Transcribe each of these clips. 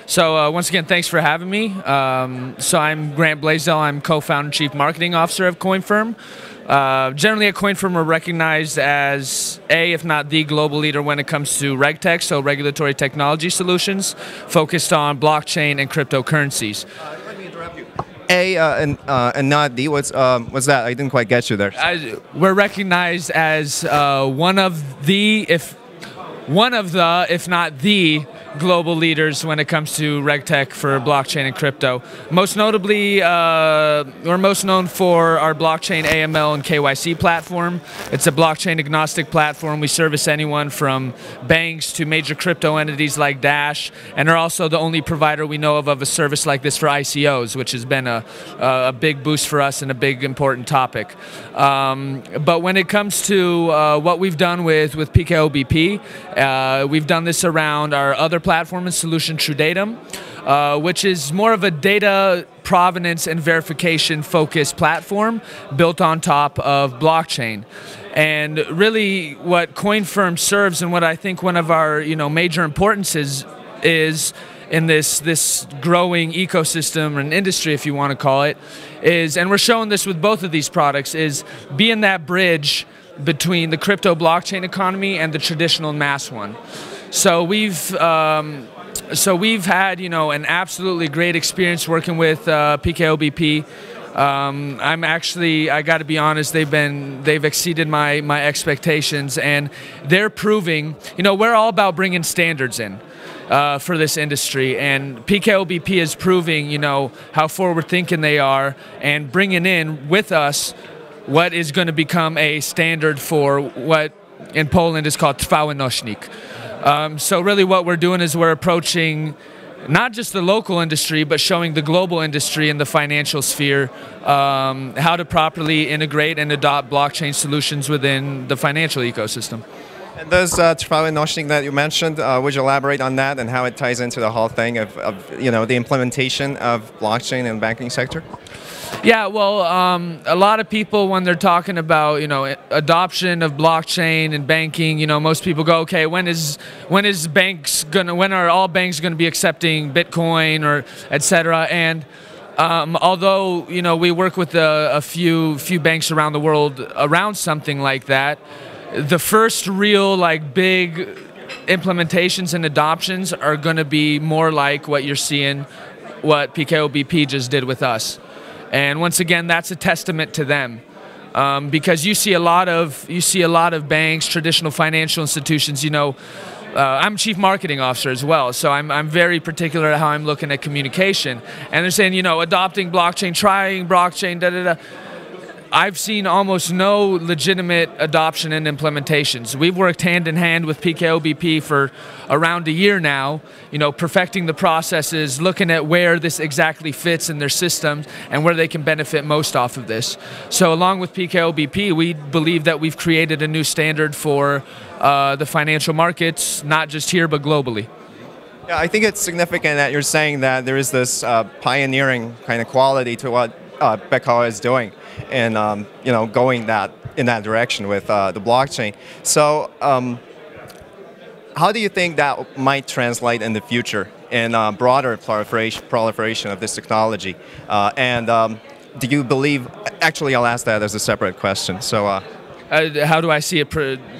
So once again, thanks for having me. So I'm Grant Blaisdell. I'm co-founder and chief marketing officer of Coinfirm. Generally at Coinfirm, we're recognized as if not the global leader when it comes to RegTech, so regulatory technology solutions, focused on blockchain and cryptocurrencies. Let me interrupt you. And not D. What's that? I didn't quite get you there. We're recognized as one of the, if not the, global leaders when it comes to RegTech for blockchain and crypto. Most notably, we're most known for our blockchain AML and KYC platform. It's a blockchain agnostic platform. We service anyone from banks to major crypto entities like Dash, and are also the only provider we know of a service like this for ICOs, which has been a big boost for us and a big important topic. But when it comes to what we've done with PKO BP, we've done this around our other platform and solution, TrueDatum, which is more of a data provenance and verification focused platform built on top of blockchain. And really what Coinfirm serves, and what I think one of our major importances is in this growing ecosystem and industry, if you want to call it, is, and we're showing this with both of these products, is being that bridge between the crypto blockchain economy and the traditional mass one. So we've had an absolutely great experience working with PKO BP. I got to be honest, they've exceeded my expectations, and they're proving, we're all about bringing standards in for this industry, and PKO BP is proving, how forward thinking they are, and bringing in with us what is going to become a standard for what in Poland is called trwały nośnik. So really what we're doing is we're approaching not just the local industry, but showing the global industry in the financial sphere how to properly integrate and adopt blockchain solutions within the financial ecosystem. And those trwały nośnik that you mentioned, would you elaborate on that and how it ties into the whole thing of the implementation of blockchain in the banking sector? Yeah, well, a lot of people, when they're talking about adoption of blockchain and banking, most people go, okay, when are all banks gonna be accepting Bitcoin or etc. And although we work with a few banks around the world around something like that, the first real big implementations and adoptions are going to be more like what you're seeing, what PKO BP just did with us. And once again, that's a testament to them, because you see a lot of banks, traditional financial institutions. I'm chief marketing officer as well, so I'm very particular at how I'm looking at communication. And they're saying, adopting blockchain, trying blockchain, da da da. I've seen almost no legitimate adoption and implementations. We've worked hand in hand with PKO BP for around a year now, perfecting the processes, looking at where this exactly fits in their systems and where they can benefit most off of this. So along with PKO BP, we believe that we've created a new standard for the financial markets, not just here, but globally. Yeah, I think it's significant that you're saying that there is this pioneering kind of quality to what PKO is doing, and going in that direction with the blockchain. So how do you think that might translate in the future in broader proliferation of this technology? And do you believe, actually I'll ask that as a separate question. So how do I see it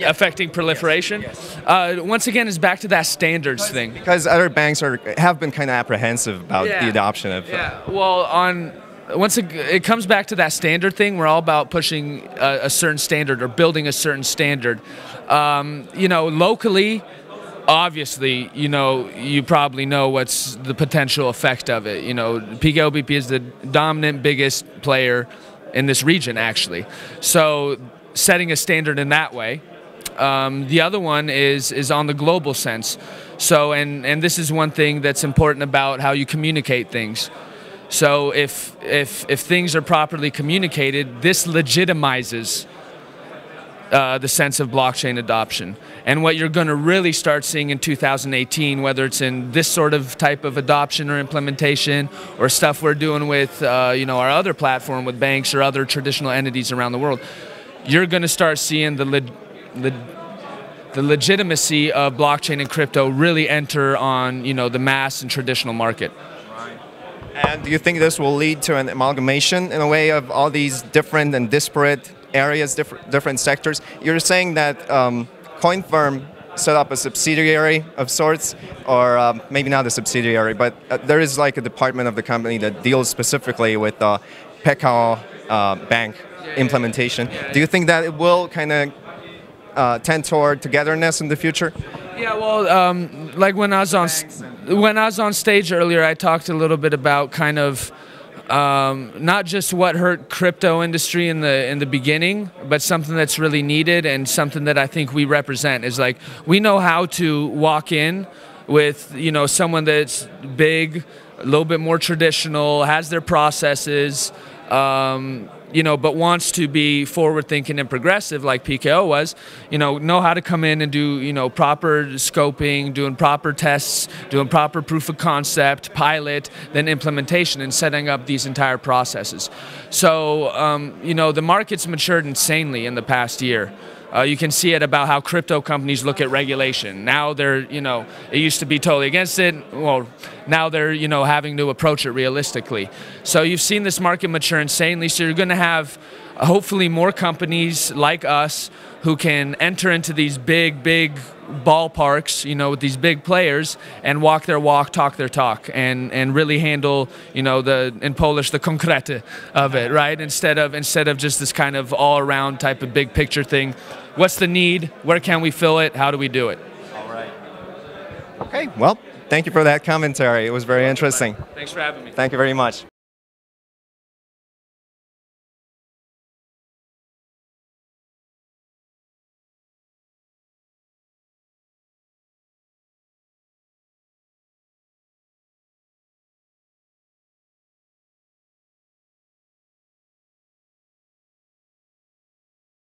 affecting proliferation? Yes. Once again, it's back to that standards thing. Because other banks have been kind of apprehensive about the adoption of... Well, it comes back to that standard thing. We're all about pushing a certain standard or building a certain standard. Locally, obviously, you probably know what's the potential effect of it. PKO BP is the dominant, biggest player in this region, actually. So setting a standard in that way. The other one is on the global sense. So, and this is one thing that's important about how you communicate things. So if things are properly communicated, this legitimizes the sense of blockchain adoption. And what you're going to really start seeing in 2018, whether it's in this sort of type of adoption or implementation, or stuff we're doing with our other platform with banks or other traditional entities around the world, you're going to start seeing the the legitimacy of blockchain and crypto really enter on, the mass and traditional market. And do you think this will lead to an amalgamation in a way of all these different and disparate areas, different sectors? You're saying that Coinfirm set up a subsidiary of sorts, or maybe not a subsidiary, but there is like a department of the company that deals specifically with the PKO bank implementation. Do you think that it will kind of tend toward togetherness in the future? Yeah, well, like when I was on stage earlier, I talked a little bit about kind of not just what hurt crypto industry in the beginning, but something that's really needed and something that I think we represent is like we know how to walk in with someone that's big, a little bit more traditional, has their processes, but wants to be forward-thinking and progressive like PKO was, know how to come in and do, proper scoping, doing proper tests, doing proper proof of concept, pilot, then implementation, and setting up these entire processes. So, the market's matured insanely in the past year. You can see it about how crypto companies look at regulation. Now they're, it used to be totally against it. Well, now they're, having to approach it realistically. So you've seen this market mature insanely. So you're going to have hopefully more companies like us who can enter into these big ballparks, with these big players and walk their walk, talk their talk, and really handle, in Polish, the konkrety of it, right? Instead of just this kind of all-around type of big picture thing. What's the need? Where can we fill it? How do we do it? All right. Okay, well, thank you for that commentary. It was very interesting. Thanks for having me. Thank you very much.